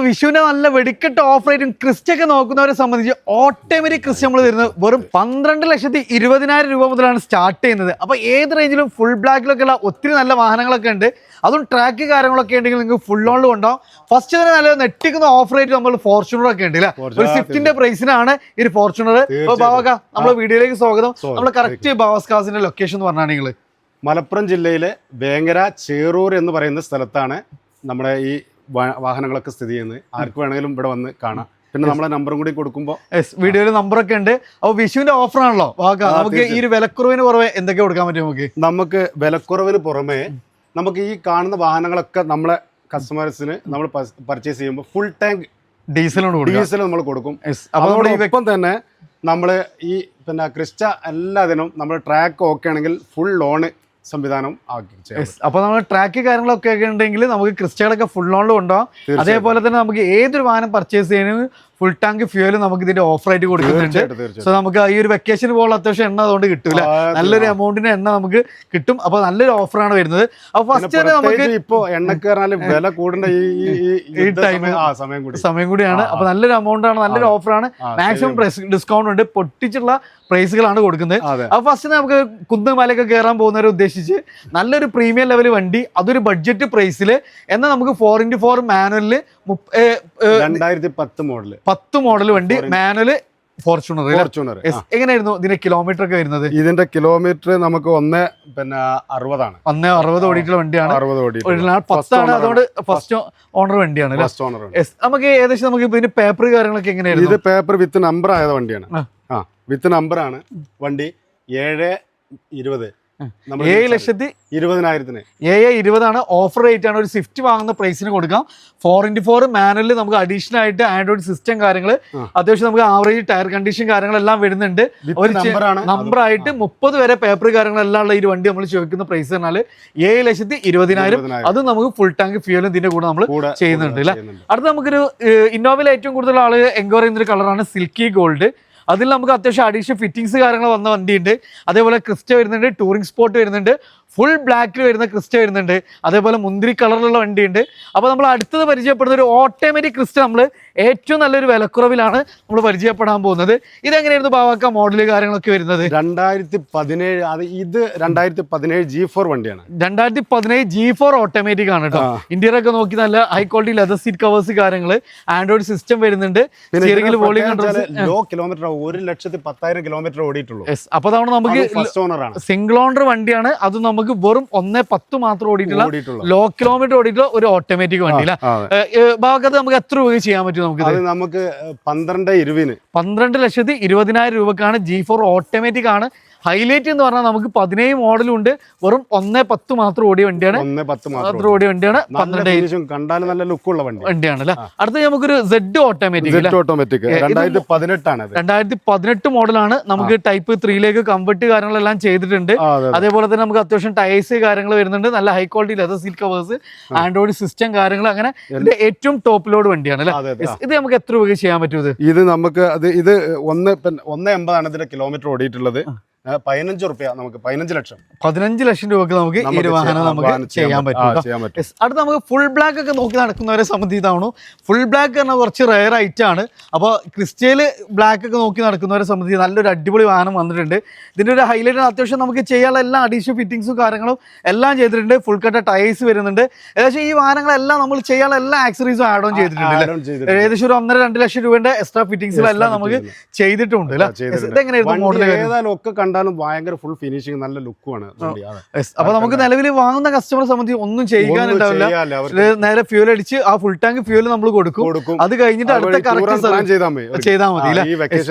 അപ്പോൾ വിഷുവിന്റെ നല്ല വെടിക്കെട്ട് ഓഫ് റേറ്റും ക്രിസ്റ്റൊക്കെ നോക്കുന്നവരെ സംബന്ധിച്ച് ഓട്ടോമാറ്റിക് ക്രിസ്റ്റ് നമ്മൾ തരുന്നത് വെറും 12,20,000 രൂപ മുതലാണ് സ്റ്റാർട്ട് ചെയ്യുന്നത്. അപ്പോൾ ഏത് റേഞ്ചിലും ഫുൾ ബ്ലാക്കിലൊക്കെ ഉള്ള ഒത്തിരി നല്ല വാഹനങ്ങളൊക്കെ ഉണ്ട്. അതും ട്രാക്ക് കാര്യങ്ങളൊക്കെ ഉണ്ടെങ്കിൽ നിങ്ങൾക്ക് ഫുൾ ഓണിൽ കൊണ്ടാവും. ഫസ്റ്റ് തന്നെ നല്ല നെട്ടിക്കുന്ന ഓഫ് റേറ്റ് നമ്മൾ ഫോർച്യൂണർ ഒക്കെ ഉണ്ട് അല്ലേ? ഒരു സ്വിഫ്റ്റിന്റെ പ്രൈസിനാണ് ഈ ഫോർച്യൂണർ. അപ്പോൾ ബാബാക്ക നമ്മളെ വീഡിയോയിലേക്ക് സ്വാഗതം. നമ്മൾ കറക്റ്റ് ബാവസ്കാസിന്റെ ലൊക്കേഷൻ എന്ന് പറഞ്ഞാൽ നിങ്ങൾ മലപ്പുറം ജില്ലയിലെ വേങ്ങര ചേറൂർ എന്ന് പറയുന്ന സ്ഥലത്താണ് നമ്മുടെ ഈ വാഹനങ്ങളൊക്കെ സ്ഥിതി ചെയ്യുന്നത്. ആർക്ക് വേണമെങ്കിലും ഇവിടെ വന്ന് കാണാം. പിന്നെ നമ്മളെ നമ്പറും കൂടി കൊടുക്കുമ്പോൾ വീഡിയോയിൽ നമ്പറൊക്കെ ഉണ്ട്. അപ്പോൾ വിഷുവിന്റെ ഓഫർ ആണല്ലോ നമുക്ക് ഈ ഒരു വിലക്കുറവിന് പുറമെ എന്തൊക്കെ കൊടുക്കാൻ പറ്റും? നമുക്ക് വിലക്കുറവിന് പുറമെ നമുക്ക് ഈ കാണുന്ന വാഹനങ്ങളൊക്കെ നമ്മളെ കസ്റ്റമേഴ്സിന് നമ്മൾ പർച്ചേസ് ചെയ്യുമ്പോൾ ഫുൾ ടാങ്ക് ഡീസൽ നമ്മൾ കൊടുക്കും. അതോടൊപ്പം തന്നെ നമ്മൾ ഈ പിന്നെ ക്രിസ്റ്റ എല്ലാത്തിനും നമ്മൾ ട്രാക്ക് ഓക്കെ ആണെങ്കിൽ ഫുൾ ലോണ് സംവിധാനം ആക്കി. അപ്പൊ നമ്മൾ ട്രാക്ക് കാര്യങ്ങളൊക്കെ ഉണ്ടെങ്കിൽ നമുക്ക് ക്രിസ്റ്റകളൊക്കെ ഫുൾ ലോണിൽ കൊണ്ടുപോകാം. അതേപോലെ തന്നെ നമുക്ക് ഏതൊരു വാഹനം പർച്ചേസ് ചെയ്യുന്നതിന് ഫുൾ ടാങ്ക് ഫ്യൂവൽ നമുക്ക് ഇതിന്റെ ഓഫർ ആയിട്ട് കൊടുക്കുന്നുണ്ട്. സോ നമുക്ക് ഈ ഒരു വെക്കേഷന് പോകുന്ന അത്യാവശ്യം എണ്ണ അതുകൊണ്ട് കിട്ടൂല, നല്ലൊരു എമൗണ്ടിന് എണ്ണ നമുക്ക് കിട്ടും. അപ്പൊ നല്ലൊരു ഓഫറാണ് വരുന്നത്. അപ്പൊ ഫസ്റ്റ് തന്നെ നമുക്ക് ഇപ്പൊ എണ്ണക്ക് വില കൂടേണ്ട ഈ ടൈം സമയം കൂടിയാണ്. അപ്പൊ നല്ലൊരു എമൗണ്ട് ആണ്, നല്ലൊരു ഓഫറാണ്. മാക്സിമം ഡിസ്കൗണ്ട് ഉണ്ട്, പൊട്ടിച്ചുള്ള പ്രൈസുകളാണ് കൊടുക്കുന്നത്. അപ്പൊ ഫസ്റ്റ് നമുക്ക് കുന്നുമലയൊക്കെ കയറാൻ പോകുന്നവരെ ഉദ്ദേശിച്ച് നല്ലൊരു പ്രീമിയം ലെവൽ വണ്ടി, അതൊരു ബഡ്ജറ്റ് പ്രൈസിൽ എന്നാൽ നമുക്ക് 4x4 മാനുവലില് 10 മോഡൽ വണ്ടി മാനുവൽ ഫോർച്യൂണർ. എങ്ങനെയായിരുന്നു ഇതിന്റെ കിലോമീറ്റർ ഒക്കെ വരുന്നത്? ഇതിന്റെ കിലോമീറ്റർ നമുക്ക് 160 ഓടിയിട്ടുള്ള വണ്ടിയാണ്. 10 ആണ്, അതുകൊണ്ട് ഫസ്റ്റ് ഓണർ വണ്ടിയാണ്. നമുക്ക് ഏകദേശം നമുക്ക് ഇതിന്റെ പേപ്പർ കാര്യങ്ങളൊക്കെ എങ്ങനെയായിരുന്നു? ഇത് പേപ്പർ വിത്ത് നമ്പർ ആയ വണ്ടിയാണ്. വിത്ത് നമ്പർ ആണ് വണ്ടി. 7,20,000 7,20,000 ഓഫർ റേറ്റ് ആണ്. ഒരു സ്വിഫ്റ്റ് വാങ്ങുന്ന പ്രൈസിന് കൊടുക്കാം. 4x4 മാനുവലിൽ നമുക്ക് അഡീഷണൽ ആയിട്ട് ആൻഡ്രോയിഡ് സിസ്റ്റം കാര്യങ്ങൾ, അത്യാവശ്യം നമുക്ക് ആവറേജ് ടയർ കണ്ടീഷൻ കാര്യങ്ങളെല്ലാം വരുന്നുണ്ട്. ഒരു നമ്പർ ആയിട്ട് 30 വരെ പേപ്പർ കാര്യങ്ങളെല്ലാം ഉള്ള ഈ വണ്ടി നമ്മൾ ചോദിക്കുന്ന പ്രൈസ് പറഞ്ഞാൽ 7,20,000. അത് നമുക്ക് ഫുൾ ടാങ്ക് ഫ്യൂവലും ഇതിന്റെ കൂടെ നമ്മൾ ചെയ്യുന്നുണ്ട് അല്ലേ? അടുത്ത നമുക്കൊരു ഇന്നോവയിൽ ഏറ്റവും കൂടുതൽ ആളുകൾ എൻക്വയറി ചെയ്യുന്ന ഒരു കളറാണ് സിൽക്കി ഗോൾഡ്. അതിൽ നമുക്ക് അത്യാവശ്യം അഡീഷണൽ ഫിറ്റിംഗ്സ് കാര്യങ്ങൾ വന്ന വണ്ടിയുണ്ട്. അതേപോലെ ക്രിസ്റ്റ വരുന്നുണ്ട്, ടൂറിംഗ് സ്പോട്ട് വരുന്നുണ്ട്, ഫുൾ ബ്ലാക്കിൽ വരുന്ന ക്രിസ്റ്റ വരുന്നുണ്ട്, അതേപോലെ മുന്തിരി കളറിലുള്ള വണ്ടിയുണ്ട്. അപ്പോൾ നമ്മൾ അടുത്തത് പരിചയപ്പെടുന്ന ഒരു ഓട്ടോമാറ്റിക് ക്രിസ്റ്റ നമ്മൾ ഏറ്റവും നല്ലൊരു വിലക്കുറവിലാണ് നമ്മൾ പരിചയപ്പെടാൻ പോകുന്നത്. ഇതെങ്ങനെയായിരുന്നു ബാവാക്ക മോഡൽ കാര്യങ്ങളൊക്കെ വരുന്നത്? 2017. ഇത് 2017 G4 വണ്ടിയാണ്. 2017 G4 ഓട്ടോമാറ്റിക് ആണ് കേട്ടോ. ഇന്റീരിയർ ഒക്കെ നോക്കി നല്ല high quality leather seat covers കാര്യങ്ങൾ, ആൻഡ്രോയിഡ് സിസ്റ്റം വരുന്നുണ്ട്. സ്റ്റിയറിംഗിൽ volume control. Low kilometre 1,10,000 kilometre ഓടിയിട്ടുള്ളൂ. അപ്പോൾ അതാണ് നമുക്ക് സിംഗിൾ ഓണർ വണ്ടിയാണ്. അത് നമുക്ക് വെറും 1,10 മാത്രം ഓടിയിട്ടുള്ള ലോ കിലോമീറ്റർ ഓടിയിട്ടുള്ള ഒരു ഓട്ടോമാറ്റിക് വണ്ടി അല്ലേ? ഭാഗത്ത് നമുക്ക് എത്ര രൂപ ചെയ്യാൻ പറ്റും? നമുക്ക് 12,20,000 രൂപക്കാണ്. G4 ഓട്ടോമാറ്റിക് ആണ്. ഹൈലൈറ്റ് എന്ന് പറഞ്ഞാൽ നമുക്ക് 17 മോഡലും ഉണ്ട്. വെറും 1,10 മാത്രം ഓടിയ വണ്ടിയാണ്. 12,000 വണ്ടിയാണ് അല്ലെ? അടുത്ത നമുക്കൊരു Z ഓട്ടോമാറ്റിക് 2018 മോഡലാണ്. നമുക്ക് ടൈപ്പ് 3ലേക്ക് കൺവെർട്ട് കാര്യങ്ങളെല്ലാം ചെയ്തിട്ടുണ്ട്. അതേപോലെ തന്നെ നമുക്ക് അത്യാവശ്യം ടയേഴ്സ് കാര്യങ്ങൾ വരുന്നുണ്ട്. നല്ല high quality leather seat covers, Android system കാര്യങ്ങൾ, അങ്ങനെ ഇതിന്റെ ഏറ്റവും ടോപ്പ് ലോഡ് വണ്ടിയാണ് അല്ലെ? ഇത് നമുക്ക് എത്ര രൂപ ചെയ്യാൻ പറ്റും? ഇത് നമുക്ക് 1,80,000 ഇതിന്റെ കിലോമീറ്റർ ഓടിയിട്ടുള്ളത്. 15 നമുക്ക് 15 ലക്ഷം രൂപക്ക് നമുക്ക് ഈ ഒരു വാഹനം നമുക്ക് ചെയ്യാൻ പറ്റും. അടുത്ത നമുക്ക് ഫുൾ ബ്ലാക്ക് ഒക്കെ നോക്കി നടക്കുന്നവരെ സംബന്ധിച്ചാണ്. ഫുൾ ബ്ലാക്ക് പറഞ്ഞാൽ കുറച്ച് റെയർ ഐറ്റം ആണ്. അപ്പോൾ ക്രിസ്റ്റയിൽ ബ്ലാക്ക് ഒക്കെ നോക്കി നടക്കുന്നവരെ സംബന്ധിച്ച് നല്ലൊരു അടിപൊളി വാഹനം വന്നിട്ടുണ്ട്. ഇതിൻ്റെ ഒരു ഹൈലൈറ്റ് അത്യാവശ്യം നമുക്ക് ചെയ്യാനുള്ള എല്ലാ അഡീഷണൽ ഫിറ്റിംഗ്സും കാര്യങ്ങളും എല്ലാം ചെയ്തിട്ടുണ്ട്. ഫുൾ കട്ട ടയേഴ്സ് വരുന്നുണ്ട്. ഏകദേശം ഈ വാഹനങ്ങളെല്ലാം നമ്മൾ ചെയ്യാനുള്ള എല്ലാ ആക്സറീസും ആഡ് ഓൺ ചെയ്തിട്ടുണ്ട്. ഏകദേശം ഒരു 1.5-2 ലക്ഷം രൂപയുടെ എക്സ്ട്രാ ഫിറ്റിംഗ്സിലെല്ലാം നമുക്ക് ചെയ്തിട്ടുണ്ട്. ഇതെങ്ങനെയായിരുന്നു മോഡൽ? ഭയങ്കര ഫുൾ ഫിനിഷിംഗ്, നല്ല ലുക്കുമാണ്. അപ്പൊ നമുക്ക് നിലവിൽ വാങ്ങുന്ന കസ്റ്റമറെ സംബന്ധിച്ച് ഒന്നും ചെയ്യാനുണ്ടാവില്ല. നേരെ ഫ്യൂൽ അടിച്ച് ആ ഫുൾ ടാങ്ക് ഫ്യൂൽ നമ്മൾ കൊടുക്കും. അത് കഴിഞ്ഞിട്ട് അടുത്ത കറക്റ്റ് ചെയ്താൽ മതി.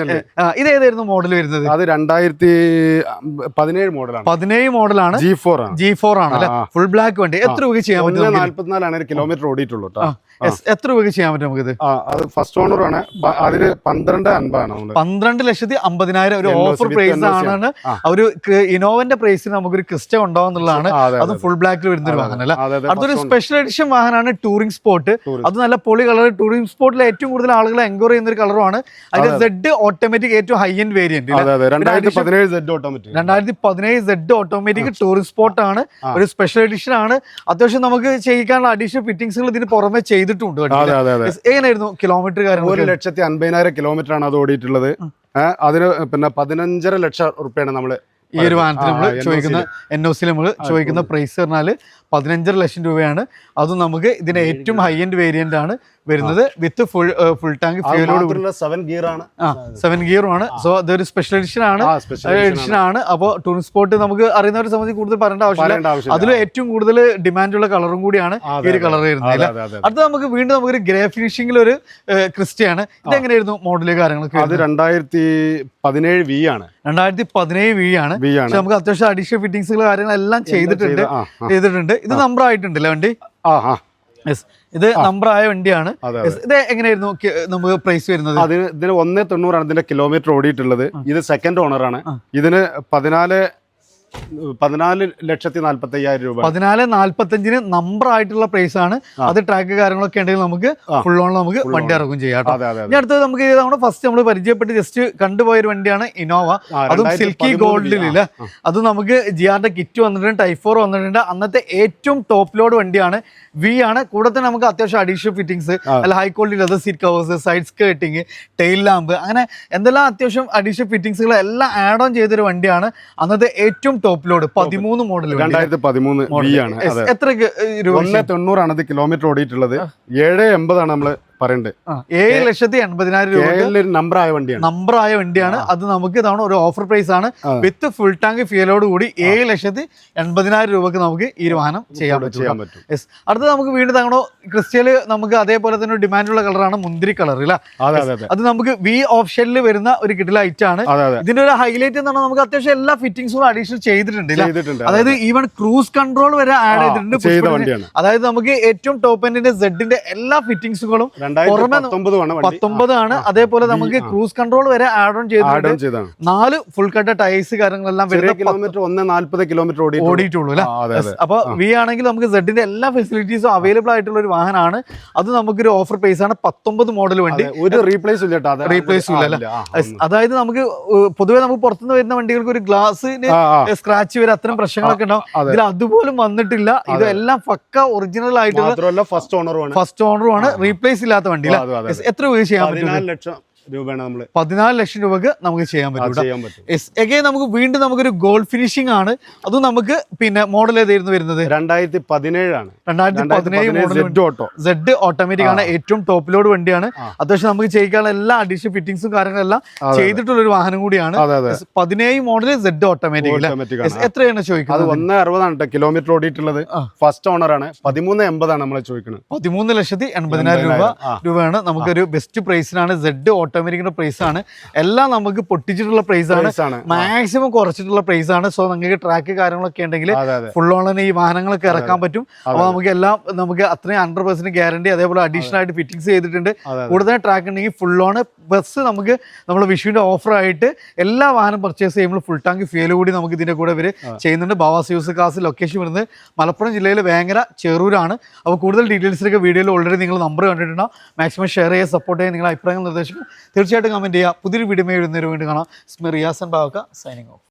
ഇത് ഏതായിരുന്നു മോഡൽ വരുന്നത്? അത് 2017 മോഡലാണ്. 17 മോഡലാണ്. G4 ആണ് അല്ലെ? ഫുൾ ബ്ലാക്ക് വണ്ടി. എത്ര രൂപ ചെയ്യാൻ പറ്റും? 44 കിലോമീറ്റർ ഓടിയിട്ടുള്ളൂ. എത്ര രൂപ ചെയ്യാൻ പറ്റും നമുക്ക്? അത് ഫസ്റ്റ് ഓണർ ആണ്. അതിന് 12,50,000. 12,50,000 ഒരു ഓഫർ പ്രൈസ് ആണ്. ഒരു ഇനോവന്റെ പ്രൈസിൽ നമുക്കൊരു ക്രിസ്റ്റ ഉണ്ടാവുന്നതാണ്. അത് ഫുൾ ബ്ലാക്കിൽ വരുന്ന ഒരു വാഹനം അല്ല. അതൊരു സ്പെഷ്യൽ എഡിഷൻ വാഹനമാണ് ടൂറിംഗ് സ്പോട്ട്. അത് നല്ല പൊളി കളർ. ടൂറിംഗ് സ്പോട്ടിൽ ഏറ്റവും കൂടുതൽ ആളുകൾ എൻക്വയറി ചെയ്യുന്ന ഒരു കളറുമാണ്. അതിന്റെ Z ഓട്ടോമാറ്റിക് ഏറ്റവും high end variant. 2017 Z automatic touring spot ആണ്. ഒരു സ്പെഷ്യൽ എഡിഷൻ ആണ്. അത്യാവശ്യം നമുക്ക് ചെയ്യിക്കാനുള്ള അഡീഷണൽ ഫിറ്റിംഗ്സുകൾ ഇതിന് പുറമെ ചെയ്തിട്ടുണ്ട്. ചെയ്തിട്ടുണ്ട്. അതെ അതെ അതെ. എങ്ങനെയായിരുന്നു കിലോമീറ്റർ കാര്യങ്ങൾ? 1,50,000 കിലോമീറ്റർ ആണ് അത് ഓടിയിട്ടുള്ളത്. അതിന് പിന്നെ 15.5 ലക്ഷം റുപ്യാണ് നമ്മള് ഈ ഒരു വാഹനത്തിൽ നമ്മൾ ചോദിക്കുന്ന NOC നമ്മൾ ചോദിക്കുന്ന പ്രൈസ് പറഞ്ഞാല് 15.5 ലക്ഷം രൂപയാണ്. അതും നമുക്ക് ഇതിന്റെ ഏറ്റവും ഹൈ എൻഡ് വേരിയന്റ് ആണ് വരുന്നത് വിത്ത് ഫുൾ ടാങ്ക് ഫ്യൂലോട് 7 ഗിയർ ആണ്. 7 ഗിയറും ആണ്. സോ അതൊരു സ്പെഷ്യൽ എഡിഷൻ ആണ്. അപ്പോൾ ടൂറിസ്റ്റ് സ്പോട്ട് നമുക്ക് അറിയുന്നവരെ സംബന്ധിച്ച് കൂടുതൽ പറയേണ്ട ആവശ്യമില്ല. അതിൽ ഏറ്റവും കൂടുതൽ ഡിമാൻഡുള്ള കളറും കൂടിയാണ് ഈ ഒരു കളർ വരുന്നത്. അടുത്ത നമുക്ക് വീണ്ടും നമുക്കൊരു ഗ്രേ ഫിനിഷിംഗിൽ ഒരു ക്രിസ്റ്റയാണ്. ഇതെങ്ങനെയായിരുന്നു മോഡല് കാര്യങ്ങളൊക്കെ? അത് 2017 V ആണ്. 2017 V ആണ്. പക്ഷെ നമുക്ക് അത്യാവശ്യം അഡീഷണൽ ഫിറ്റിംഗ്സുകൾ കാര്യങ്ങളെല്ലാം ചെയ്തിട്ടുണ്ട്. ഇത് നമ്പർ ആയിട്ടുണ്ടല്ലേ വണ്ടി? ഇത് നമ്പർ ആയ വണ്ടിയാണ്. ഇത് എങ്ങനെയായിരുന്നു നമുക്ക് പ്രൈസ് വരുന്നത്? ഇതിന് 1.90 ആണ് ഇതിന്റെ കിലോമീറ്റർ ഓടിയിട്ടുള്ളത്. ഇത് സെക്കൻഡ് ഓണർ ആണ്. ഇതിന് 14,45,000 രൂപ. 14,45 നമ്പർ ആയിട്ടുള്ള പ്രൈസ് ആണ്. അത് ട്രാക്ക് കാര്യങ്ങളൊക്കെ ഉണ്ടെങ്കിൽ നമുക്ക് ഫുൾ ഓൺ നമുക്ക് വണ്ടി ഇറക്കും ചെയ്യാം. ഇനി അടുത്തത് നമുക്ക് ഇതാണ് ഫസ്റ്റ് നമ്മൾ പരിചയപ്പെട്ട് ജസ്റ്റ് കണ്ടുപോയ ഒരു വണ്ടിയാണ് ഇന്നോവ. അതും സിൽക്കി ഗോൾഡിലില്ല. അത് നമുക്ക് ജിആറിന്റെ കിറ്റ് വന്നിട്ടുണ്ട്, ടൈപ്പ് 4 വന്നിട്ടുണ്ട്. അന്നത്തെ ഏറ്റവും ടോപ്പ് ലോഡ് വണ്ടിയാണ്. V ആണ്. കൂടെ തന്നെ നമുക്ക് അത്യാവശ്യം അഡീഷണൽ ഫിറ്റിംഗ്സ്, അല്ല high quality leather seat covers, side skirting, tail lamp, അങ്ങനെ എന്തെല്ലാം അത്യാവശ്യം അഡീഷണൽ ഫിറ്റിംഗ്സുകൾ എല്ലാം ആഡ് ഓൺ ചെയ്തൊരു വണ്ടിയാണ്. അന്നത്തെ ഏറ്റവും ടോപ്പ് ലോഡ് 13 മോഡൽ 2013 V ആണ്. എത്ര രൂപ? 1.90 ആണ് ഇത് കിലോമീറ്റർ ഓടിയിട്ടുള്ളത്. 7.80 ആണ് നമ്മള് പറയണ്ടത്. 7,80,000 രൂപ നമ്പർ ആയ വണ്ടിയാണ്. അത് നമുക്ക് ഇതാണ് ഒരു ഓഫർ പ്രൈസ് ആണ്. വിത്ത് ഫുൾ ടാങ്ക് ഫ്യൂലോട് കൂടി 7,80,000 രൂപക്ക് നമുക്ക് ഈ ഒരു വാഹനം ചെയ്യാൻ പറ്റും. അടുത്ത നമുക്ക് വീണ്ടും തങ്ങണോ ക്രിസ്റ്റല് നമുക്ക് അതേപോലെ തന്നെ ഡിമാൻഡുള്ള കളറാണ് മുന്തിരി കളർ അല്ല. അത് നമുക്ക് V ഓപ്ഷനിൽ വരുന്ന ഒരു കിടില ഐറ്റം ആണ്. ഇതിന്റെ ഒരു ഹൈലൈറ്റ് എന്ന് പറഞ്ഞാൽ നമുക്ക് അത്യാവശ്യം എല്ലാ ഫിറ്റിംഗ്സും അഡീഷണൽ ചെയ്തിട്ടുണ്ട്. അതായത് ഈവൻ ക്രൂസ് കൺട്രോൾ വരെ ആഡ് ചെയ്തിട്ടുണ്ട്. അതായത് നമുക്ക് ഏറ്റവും ടോപ്പ് എൻഡിന്റെ സെഡിന്റെ എല്ലാ ഫിറ്റിംഗ്സുകളും 19 ആണ്. അതേപോലെ നമുക്ക് ക്രൂസ് കൺട്രോൾ വരെ ആഡ് ഓൺ ചെയ്തിട്ടുണ്ട്. 4 ഫുൾ കട്ട ടയേഴ്സ് കാര്യങ്ങളെല്ലാം കിലോമീറ്റർ 1.40 കിലോമീറ്റർ ഓടിയിട്ടുള്ളൂ അല്ലെ. അപ്പൊ V ആണെങ്കിൽ നമുക്ക് സെഡിന്റെ എല്ലാ ഫെസിലിറ്റീസും അവൈലബിൾ ആയിട്ടുള്ള ഒരു വാഹനമാണ്. അത് നമുക്കൊരു ഓഫർ പ്രൈസ് ആണ്. 19 മോഡൽ വണ്ടി. ഒരു റീപ്ലേസ് ഇല്ല. അതായത് നമുക്ക് പൊതുവെ നമുക്ക് പുറത്തുനിന്ന് വരുന്ന വണ്ടികൾക്ക് ഒരു ഗ്ലാസിന് സ്ക്രാച്ച് വരെ അത്തരം പ്രശ്നങ്ങളൊക്കെ ഉണ്ടാവും. ഇതിൽ അതുപോലും വന്നിട്ടില്ല. ഇതെല്ലാം പക്ക ഒറിജിനൽ ആയിട്ടുള്ള ഫസ്റ്റ് ഓണറുമാണ്. റീപ്ലേസ് ഇല്ലാത്ത വണ്ടി. എത്ര രൂപ ചെയ്യാൻ പറ്റും? 14 ലക്ഷം രൂപക്ക് നമുക്ക് ചെയ്യാൻ പറ്റും. നമുക്ക് വീണ്ടും നമുക്കൊരു ഗോൾഡ് ഫിനിഷിംഗ് ആണ്. അതും നമുക്ക് പിന്നെ മോഡൽ ഏതായിരുന്നു വരുന്നത്? 2017 ആണ്. 2017 Z ഓട്ടോമാറ്റിക് ആണ്. ഏറ്റവും ടോപ്പ് ലോഡ് വണ്ടിയാണ്. അത്യാവശ്യം നമുക്ക് ചെയ്യിക്കാനുള്ള എല്ലാ അഡീഷണൽ ഫിറ്റിംഗ്സും കാര്യങ്ങളെല്ലാം ചെയ്തിട്ടുള്ള ഒരു വാഹനം കൂടിയാണ്. 17 മോഡൽ Z ഓട്ടോമാറ്റിക്. എത്രയാണ് ചോദിക്കുന്നത്? 1.60 ആണ് കിലോമീറ്റർ ഓടിയിട്ടുള്ളത്. ഫസ്റ്റ് ഓണർ ആണ്. 13.80 ആണ് നമ്മൾ ചോദിക്കുന്നത്. 13,80,000 രൂപയാണ് നമുക്കൊരു ബെസ്റ്റ് പ്രൈസിനാണ്. Z ഓട്ടോമാറ്റിക്കിന്റെ പ്രൈസ് ആണ്. എല്ലാം നമുക്ക് പൊട്ടിച്ചിട്ടുള്ള പ്രൈസ് ആണ്. മാക്സിമം കുറച്ചിട്ടുള്ള പ്രൈസ് ആണ്. സോ നിങ്ങൾക്ക് ട്രാക്ക് കാര്യങ്ങളൊക്കെ ഉണ്ടെങ്കിൽ ഫുൾ ഓൺ ഈ വാഹനങ്ങളൊക്കെ ഇറക്കാൻ പറ്റും. അപ്പൊ നമുക്ക് എല്ലാം നമുക്ക് അത്രയും 100% ഗ്യാരണ്ടി, അതേപോലെ അഡീഷണൽ ആയിട്ട് ഫിറ്റിംഗ്സ് ചെയ്തിട്ടുണ്ട്. കൂടുതൽ ട്രാക്ക് ഉണ്ടെങ്കിൽ ഫുൾ ഓൺ ബസ് നമുക്ക് നമ്മൾ വിഷുവിന്റെ ഓഫർ ആയിട്ട് എല്ലാ വാഹനം പർച്ചേസ് ചെയ്യുമ്പോൾ ഫുൾ ടാങ്ക് ഫ്യൂൽ കൂടി നമുക്ക് ഇതിന്റെ കൂടെ ഇവർ ചെയ്യുന്നുണ്ട്. ബാവാസ് യൂസ് കാസ് ലൊക്കേഷൻ വരുന്നത് മലപ്പുറം ജില്ലയിലെ വേങ്ങര ചെറൂരാണ്. അപ്പോൾ കൂടുതൽ ഡീറ്റെയിൽസിലേക്ക് വീഡിയോയിൽ ഓൾറെഡി നിങ്ങൾ നമ്പർ കണ്ടിട്ടുണ്ടാവും. മാക്സിമം ഷെയർ ചെയ്യുക, സപ്പോർട്ട് ചെയ്യുക. നിങ്ങളുടെ അഭിപ്രായങ്ങൾ നിർദ്ദേശിക്കുക തീർച്ചയായിട്ടും കമന്റ് ചെയ്യുക. പുതിയൊരു വീഡിയോ വീണ്ടും കാണാം. Riyas and Bavakka signing of.